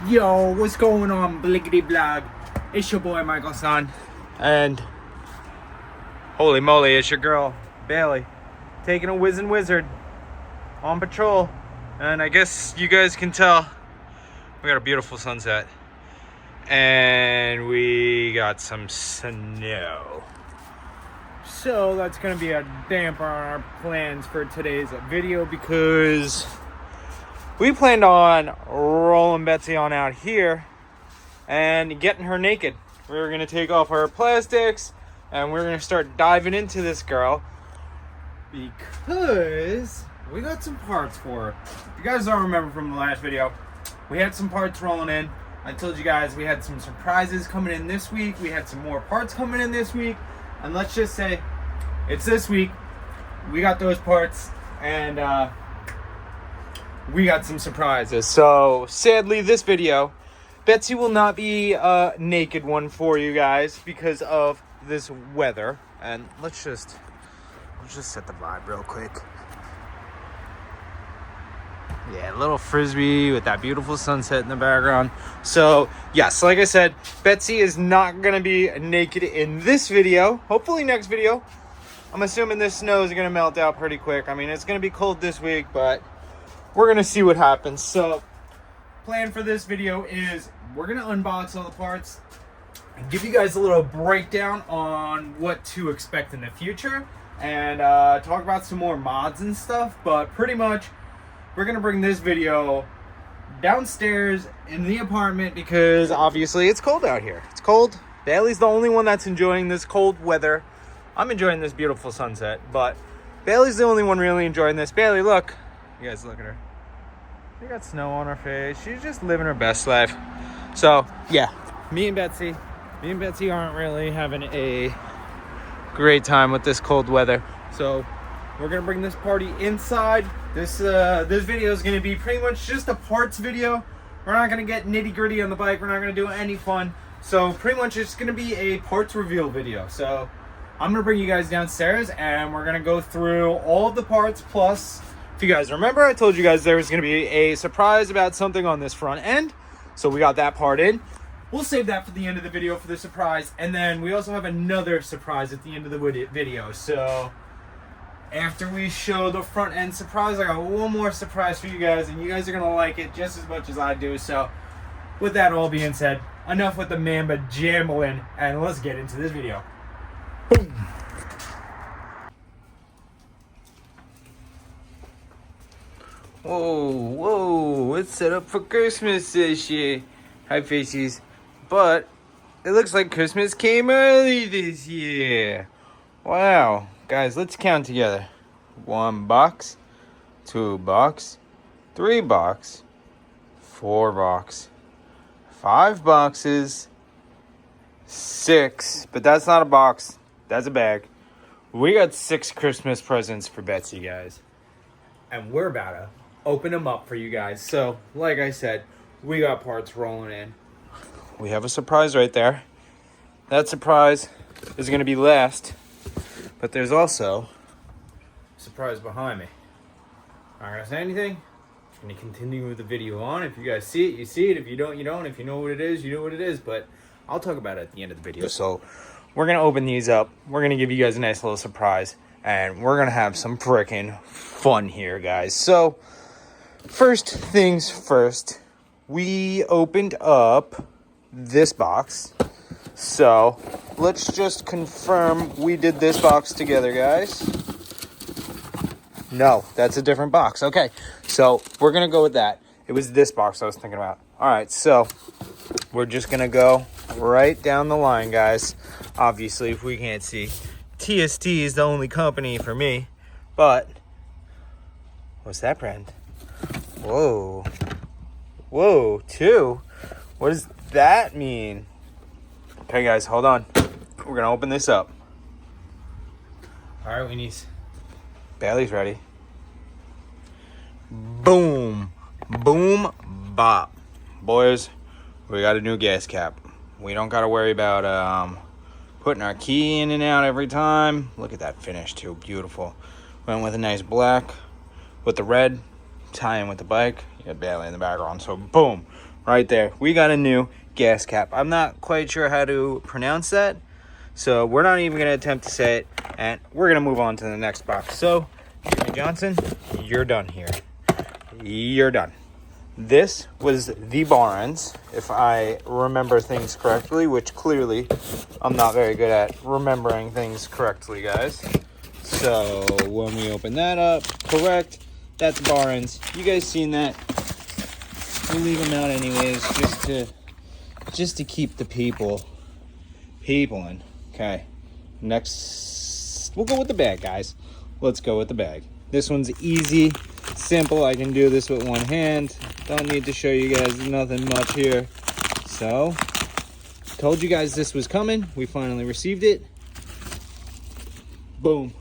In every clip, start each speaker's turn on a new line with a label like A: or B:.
A: Yo, what's going on, Bliggity Blog? It's your boy Michael Son, and holy moly, it's your girl Bailey taking a whizzing wizard on patrol. And I guess you guys can tell we got a beautiful sunset, and we got some snow. So that's gonna be a damper on our plans for today's video because we planned on rolling Betsy on out here and getting her naked. We were gonna take off our plastics and we're gonna start diving into this girl because we got some parts for her. If you guys don't remember from the last video, we had some parts rolling in. I told you guys we had some surprises coming in this week. We had some more parts coming in this week. And let's just say it's this week. We got those parts and we got some surprises. So sadly, this video, Betsy will not be a naked one for you guys because of this weather. And let's just set the vibe real quick. Yeah, a little frisbee with that beautiful sunset in the background. So yes, like I said, Betsy is not gonna be naked in this video. Hopefully next video. I'm assuming this snow is gonna melt out pretty quick. I mean, it's gonna be cold this week, but we're gonna see what happens. So plan for this video is we're gonna unbox all the parts and give you guys a little breakdown on what to expect in the future and talk about some more mods and stuff. But pretty much we're gonna bring this video downstairs in the apartment because obviously it's cold out here. It's cold. Bailey's the only one that's enjoying this cold weather. I'm enjoying this beautiful sunset, but Bailey's the only one really enjoying this. Bailey, look. You guys look at her. She got snow on her face. She's just living her best life. So yeah, me and Betsy aren't really having a great time with this cold weather. So we're gonna bring this party inside. This video is gonna be pretty much just a parts video. We're not gonna get nitty gritty on the bike. We're not gonna do any fun. So pretty much it's gonna be a parts reveal video. So I'm gonna bring you guys downstairs and we're gonna go through all of the parts. Plus, if you guys remember, I told you guys there was gonna be a surprise about something on this front end. So we got that part in. We'll save that for the end of the video for the surprise. And then we also have another surprise at the end of the video. So after we show the front end surprise, I got one more surprise for you guys, and you guys are gonna like it just as much as I do. So with that all being said, enough with the mamba jambling, and let's get into this video. Boom. Whoa, it's set up for Christmas this year. Hi, faces. But it looks like Christmas came early this year. Wow. Guys, let's count together. 1 box, 2 box, 3 box, 4 box, 5 boxes, 6, but that's not a box, that's a bag. We got 6 Christmas presents for Betsy, guys. And we're about to open them up for you guys. So, like I said, we got parts rolling in. We have a surprise right there. That surprise is going to be last. But there's also a surprise behind me. I'm not going to say anything. I'm going to continue with the video on. If you guys see it, you see it. If you don't, you don't. If you know what it is, you know what it is. But I'll talk about it at the end of the video. So we're going to open these up. We're going to give you guys a nice little surprise. And we're going to have some frickin' fun here, guys. So first things first, we opened up this box. So let's just confirm we did this box together, guys. No, that's a different box. Okay, so we're going to go with that. It was this box I was thinking about. All right, so we're just going to go right down the line, guys. Obviously, if we can't see, TST is the only company for me. But what's that brand? Whoa. Whoa, 2. What does that mean? Okay, guys, hold on. We're going to open this up. All right, weenies. Bailey's ready. Boom. Boom. Bop. Boys, we got a new gas cap. We don't got to worry about putting our key in and out every time. Look at that finish, too. Beautiful. Went with a nice black with the red. Tie in with the bike. You got Bailey in the background. So, boom. right there. We got a new gas cap. I'm not quite sure how to pronounce that, so we're not even going to attempt to say it, and we're going to move on to the next box. So, Jimmy Johnson, you're done here. You're done. This was the bar ends, if I remember things correctly, which clearly I'm not very good at remembering things correctly, guys. So when we open that up, correct, that's bar ends. You guys seen that? We leave them out anyways, just to keep the people in. Okay, next we'll go with the bag, guys. Let's go with the bag. This one's easy, simple. I can do this with one hand. Don't need to show you guys nothing much here. So, told you guys this was coming. We finally received it. Boom.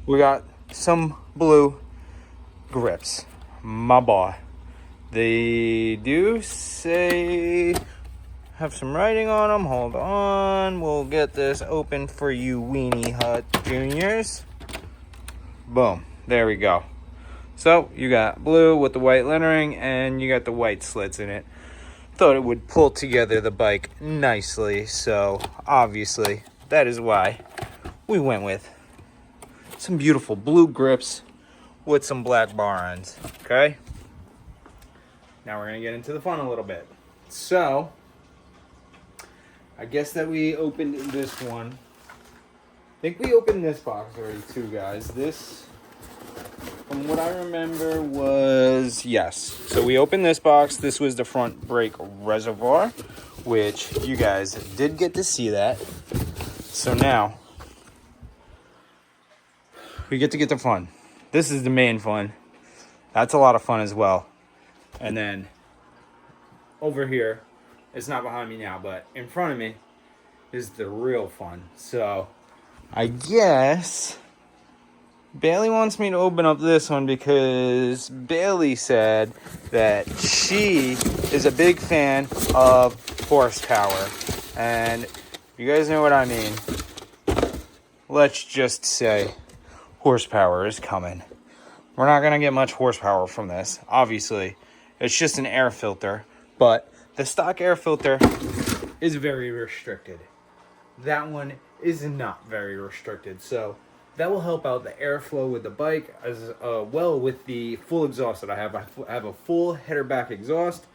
A: We got some blue grips. My boy. They do say, have some writing on them. Hold on. We'll get this open for you Weenie Hut Juniors. Boom. There we go. So you got blue with the white lettering and you got the white slits in it. Thought it would pull together the bike nicely. So obviously that is why we went with some beautiful blue grips with some black bar ends. Okay. Now we're going to get into the fun a little bit. So I guess that we opened this one. I think we opened this box already too, guys. This, from what I remember, was, yes. So we opened this box. This was the front brake reservoir, which you guys did get to see that. So now we get the fun. This is the main fun. That's a lot of fun as well. And then over here, it's not behind me now, but in front of me is the real fun. So I guess Bailey wants me to open up this one because Bailey said that she is a big fan of horsepower. And you guys know what I mean. Let's just say horsepower is coming. We're not going to get much horsepower from this. Obviously, it's just an air filter. But the stock air filter is very restricted. That one is not very restricted. So that will help out the airflow with the bike as well with the full exhaust that I have. I have a full header back exhaust.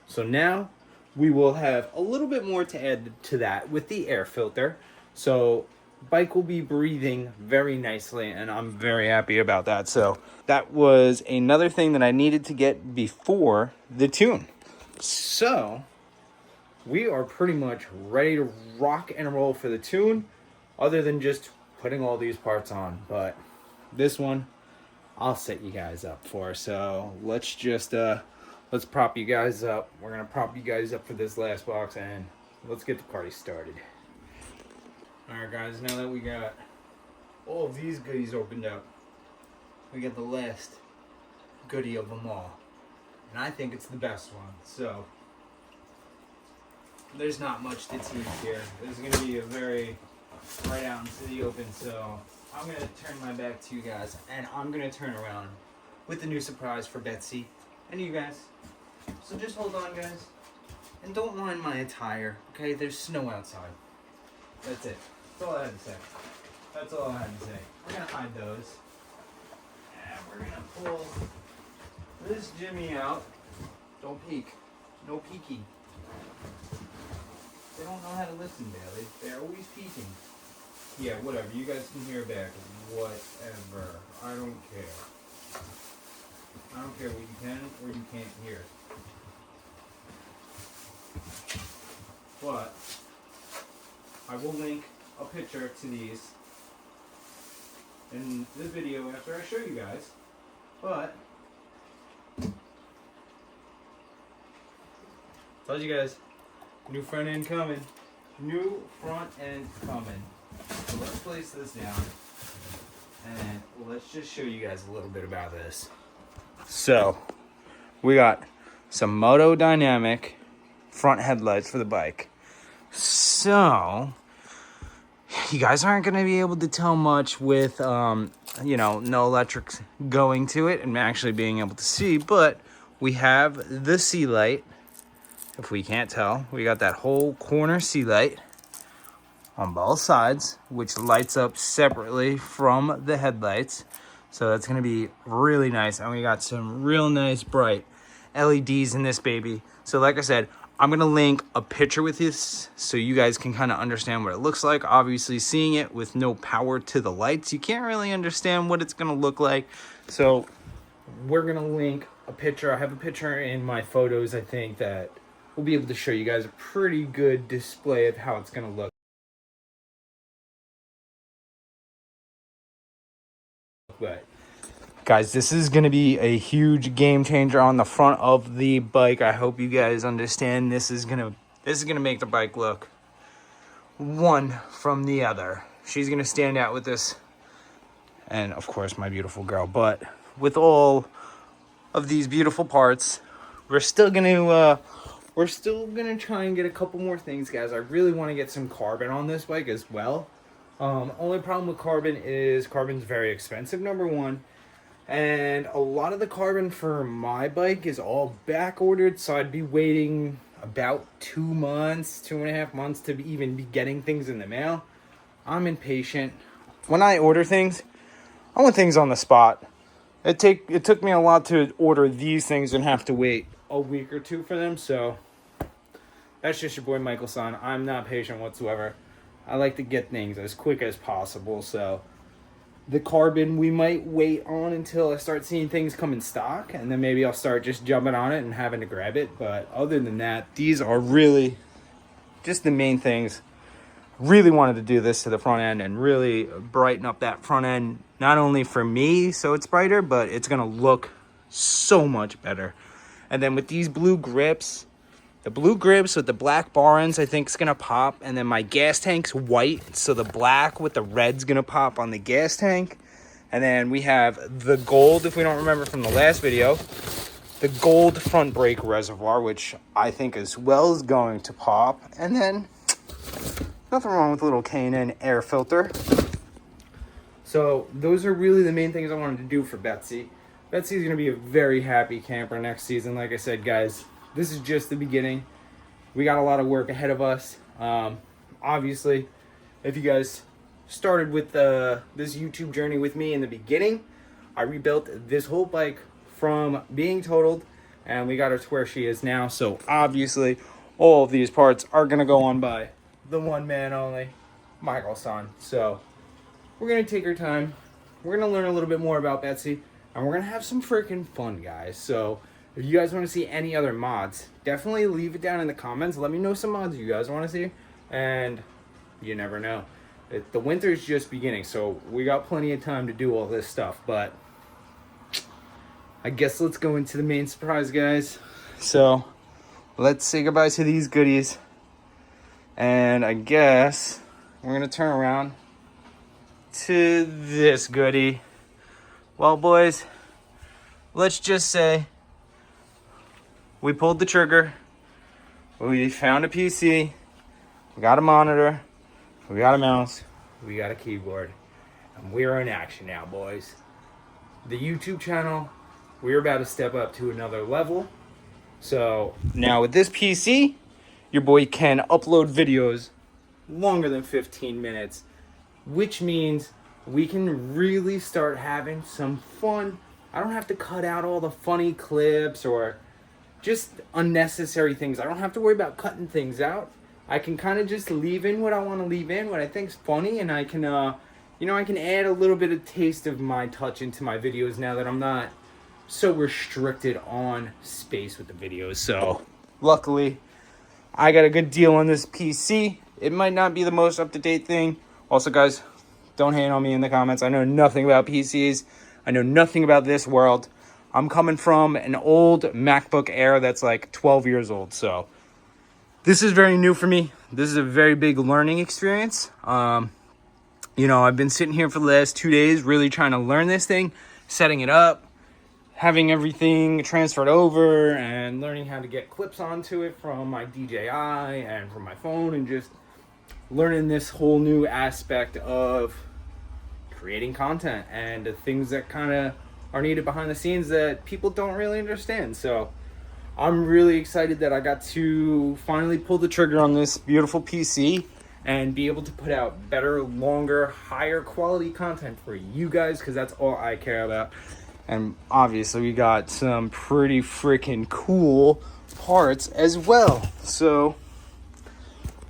A: So now we will have a little bit more to add to that with the air filter. So bike will be breathing very nicely and I'm very happy about that. So that was another thing that I needed to get before the tune. So we are pretty much ready to rock and roll for the tune, other than just putting all these parts on. But this one I'll set you guys up for. So let's just let's prop you guys up. We're gonna prop you guys up for this last box and let's get the party started. Alright guys, now that we got all of these goodies opened up, we got the last goodie of them all. And I think it's the best one. So there's not much to tease here. There's going to be a very right out into the open. So I'm going to turn my back to you guys. And I'm going to turn around with the new surprise for Betsy and you guys. So just hold on, guys. And don't mind my attire. Okay, there's snow outside. That's it. That's all I had to say. That's all I had to say. We're going to hide those. And we're going to pull this Jimmy out. Don't peek. No peeking. They don't know how to listen, Bailey. They're always peeking. Yeah, whatever. You guys can hear back. Whatever. I don't care. I don't care what you can or you can't hear. But I will link a picture to these in the video after I show you guys. But told you guys, new front end coming. New front end coming. So let's place this down and let's just show you guys a little bit about this. So we got some Moto Dynamic front headlights for the bike. So you guys aren't going to be able to tell much with you know, no electrics going to it and actually being able to see, but we have the sea light if we can't tell, we got that whole corner sea light on both sides, which lights up separately from the headlights. So that's gonna be really nice. And we got some real nice bright LEDs in this baby. So like I said, I'm gonna link a picture with this so you guys can kind of understand what it looks like. Obviously, seeing it with no power to the lights, you can't really understand what it's gonna look like. So we're gonna link a picture. I have a picture in my photos, I think, that will be able to show you guys a pretty good display of how it's gonna look. But guys, this is going to be a huge game changer on the front of the bike. I hope you guys understand. This is going to make the bike look one from the other. She's going to stand out with this, and of course my beautiful girl. But with all of these beautiful parts, we're still going to try and get a couple more things, guys. I really want to get some carbon on this bike as well. Only problem with carbon is carbon's very expensive, number one. And a lot of the carbon for my bike is all back ordered. So I'd be waiting about 2 months, 2.5 months to even be getting things in the mail. I'm impatient. When I order things, I want things on the spot. It took me a lot to order these things and have to wait a week or two for them. So that's just your boy Michael-san. I'm not patient whatsoever. I like to get things as quick as possible. So the carbon we might wait on until I start seeing things come in stock, and then maybe I'll start just jumping on it and having to grab it. But other than that, these are really just the main things. Really wanted to do this to the front end and really brighten up that front end, not only for me so it's brighter, but it's gonna look so much better. And then with these blue grips, the blue grips with the black bar ends, I think is gonna pop. And then my gas tank's white, so the black with the red's gonna pop on the gas tank. And then we have the gold, if we don't remember from the last video, the gold front brake reservoir, which I think as well is going to pop. And then nothing wrong with a little K&N air filter. So those are really the main things I wanted to do for Betsy. Betsy's gonna be a very happy camper next season. Like I said, guys, this is just the beginning. We got a lot of work ahead of us. Obviously, if you guys started with this YouTube journey with me in the beginning, I rebuilt this whole bike from being totaled, and we got her to where she is now. So obviously, all of these parts are gonna go on by the one man only, Michael-san. So we're gonna take our time. We're gonna learn a little bit more about Betsy, and we're gonna have some freaking fun, guys. So if you guys want to see any other mods, definitely leave it down in the comments. Let me know some mods you guys want to see. And you never know. The winter is just beginning, so we got plenty of time to do all this stuff. But I guess let's go into the main surprise, guys. So let's say goodbye to these goodies. And I guess we're going to turn around to this goodie. Well, boys, let's just say we pulled the trigger, we found a PC, we got a monitor, we got a mouse, we got a keyboard, and we're in action now, boys. The YouTube channel, we're about to step up to another level. So now with this PC, your boy can upload videos longer than 15 minutes, which means we can really start having some fun. I don't have to cut out all the funny clips or just unnecessary things. I don't have to worry about cutting things out. I can kind of just leave in what I want to leave in, what I think's funny, and I can, I can add a little bit of taste of my touch into my videos now that I'm not so restricted on space with the videos. So luckily, I got a good deal on this PC. It might not be the most up-to-date thing. Also, guys, don't hate on me in the comments. I know nothing about PCs. I know nothing about this world. I'm coming from an old MacBook Air that's like 12 years old. So this is very new for me. This is a very big learning experience. I've been sitting here for the last 2 days really trying to learn this thing, setting it up, having everything transferred over, and learning how to get clips onto it from my DJI and from my phone, and just learning this whole new aspect of creating content and the things that kind of are needed behind the scenes that people don't really understand. So I'm really excited that I got to finally pull the trigger on this beautiful PC and be able to put out better, longer, higher quality content for you guys, because that's all I care about. And obviously we got some pretty freaking cool parts as well. So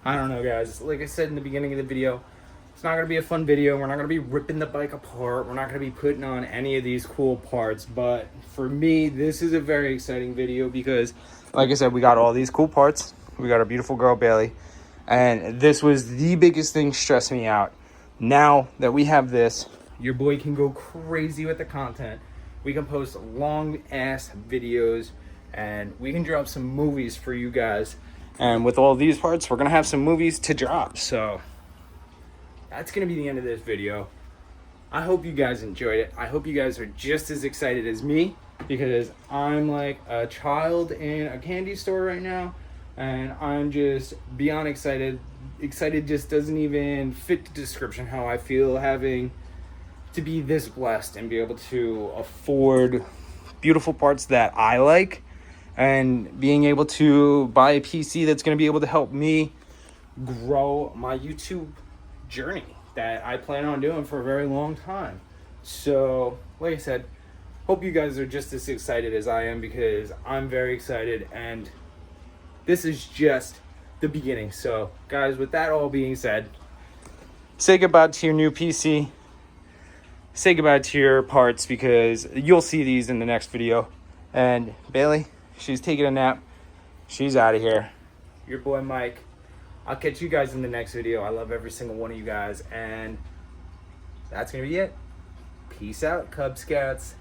A: I don't know, guys, like I said in the beginning of the video, it's not going to be a fun video. We're not going to be ripping the bike apart. We're not going to be putting on any of these cool parts. But for me, this is a very exciting video because, like I said, we got all these cool parts. We got our beautiful girl, Bailey. And this was the biggest thing stressing me out. Now that we have this, your boy can go crazy with the content. We can post long-ass videos. And we can drop some movies for you guys. And with all these parts, we're going to have some movies to drop. So that's going to be the end of this video. I hope you guys enjoyed it. I hope you guys are just as excited as me, because I'm like a child in a candy store right now, and I'm just beyond excited. Excited just doesn't even fit the description how I feel, having to be this blessed and be able to afford beautiful parts that I like, and being able to buy a PC that's going to be able to help me grow my YouTube journey that I plan on doing for a very long time. So, like I said, hope you guys are just as excited as I am, because I'm very excited, and this is just the beginning. So, guys, with that all being said, say goodbye to your new PC. Say goodbye to your parts, because you'll see these in the next video. And Bailey, she's taking a nap. She's out of here. Your boy Mike. I'll catch you guys in the next video. I love every single one of you guys. And that's going to be it. Peace out, Cub Scouts.